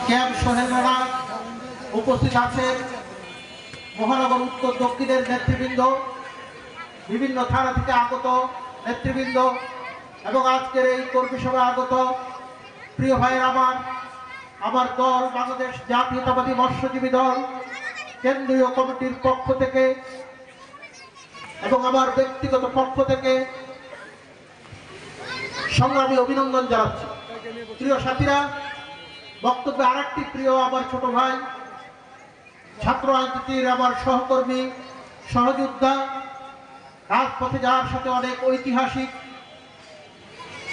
Camp সোহেলরা উপস্থিত আছেন, মহানগর উত্তর দক্ষিণের নেতৃবৃন্দ, বিভিন্ন থানা থেকে আগত নেতৃবৃন্দ এবং আজকের এই কর্মী সভায় আগত প্রিয় ভাইয়ের আমার দল বাংলাদেশ জাতীয়তাবাদী মৎস্যজীবী দল কেন্দ্রীয় কমিটির পক্ষ থেকে এবং আমার ব্যক্তিগত পক্ষ থেকে সংগ্রামী অভিনন্দন জানাচ্ছি। প্রিয় সাথীরা, বক্তব্যে আরেকটি প্রিয় আমার ছোট ভাই, ছাত্র রাজনীতির আমার সহকর্মী, সহযোদ্ধা, রাজপথে যাওয়ার সাথে অনেক ঐতিহাসিক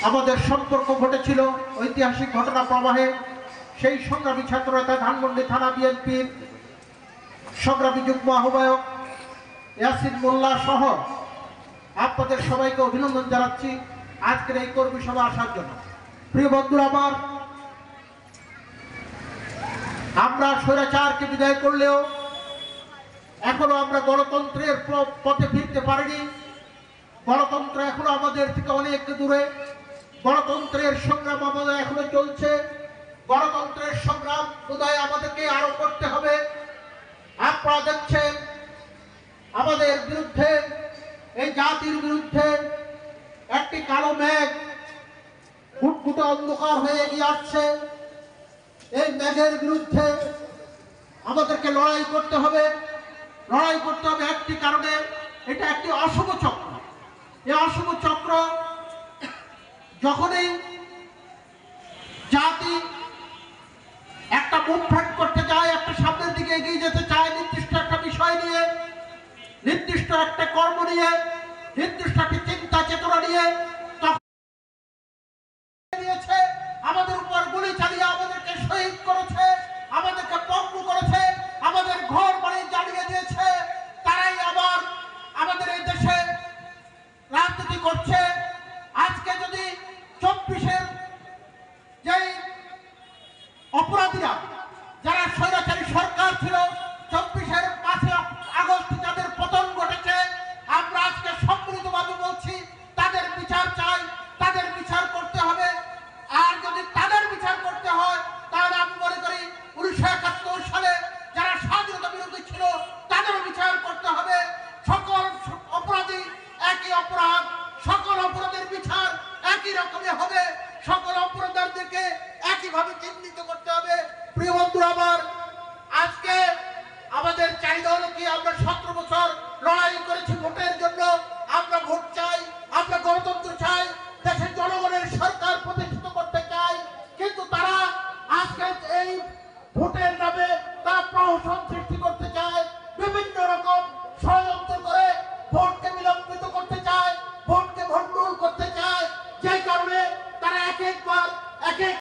আমাদের সম্পর্ক ঘটেছিল, ঐতিহাসিক ঘটনা প্রবাহে সেই সংগ্রামী ছাত্র নেতা ধানমন্ডি থানা বিএনপির সংগ্রামী যুগ্ম আহ্বায়ক ইয়াসিন মোল্লা সহ আপনাদের সবাইকে অভিনন্দন জানাচ্ছি আজকের এই কর্মী সভা আসার জন্য। প্রিয় বন্ধুরা আমার, আমরা স্বৈরাচারকে বিদায় করলেও এখনো আমরা গণতন্ত্রের পথে ফিরতে পারিনি। গণতন্ত্র এখনো আমাদের থেকে অনেক দূরে। গণতন্ত্রের সংগ্রাম আমাদের এখনো চলছে। গণতন্ত্রের সংগ্রাম বোধহয় আমাদেরকে আরো করতে হবে। আপনারা দেখছেন আমাদের বিরুদ্ধে, এই জাতির বিরুদ্ধে একটি কালো মেঘ ঘুটঘুটে অন্ধকার হয়ে এগিয়ে আসছে। এই মেঘের বিরুদ্ধে আমাদেরকে লড়াই করতে হবে। লড়াই করতে হবে একটি কারণে, এটা একটি অশুভ চক্র। এই অশুভ চক্র যখনই জাতি একটা মুভমেন্ট করতে চায়, একটা সামনের দিকে এগিয়ে যেতে চায়, নির্দিষ্ট একটা বিষয় নিয়ে, নির্দিষ্ট একটা কর্ম নিয়ে, নির্দিষ্ট একটি চিন্তা চেতনা নিয়ে, আমাদের উপর গুলি চালিয়ে আমাদেরকে শহীদ করেছে, আমাদেরকে পঙ্গু করেছে, আমাদের ঘর বাড়ি জ্বালিয়ে দিয়েছে, তারাই আবার আমাদের এই দেশে রাজনীতি করছে। আজকে যদি 24-এর যেই অপরাধীরা, যারা স্বৈরাচারী সরকার ছিল, 24-এর 5 আগস্ট যাদের পতন ঘটেছে, আমরা আজকে সম্মিলিতভাবে বলছি তাদের বিচার চাই, তাদের বিচার করতে হবে। আর যদি তাদের বিচার করতে হয় তাহলে আমি মনে করি 1971 সালে যারা স্বাধীনতা বিরোধী ছিল তাদেরও বিচার করতে হবে। সকল অপরাধী একই অপরাধ, সকল অপরাধের বিচার একই রকমই হবে, সকল অপরাধীদেরকে একইভাবে চিহ্নিত করতে হবে। প্রিয় বন্ধুরা আমার, আজকে আমাদের চাহিদা হলো কি, আমরা 17 বছর লড়াই করেছি ভোটের জন্য। আমরা ভোট চাই, আমরা গণতন্ত্র চাই, দেশের জনগণের সরকার প্রতিষ্ঠিত করতে চাই। কিন্তু তারা আজকে এই ভোটের নামে তারা প্রহসন সৃষ্টি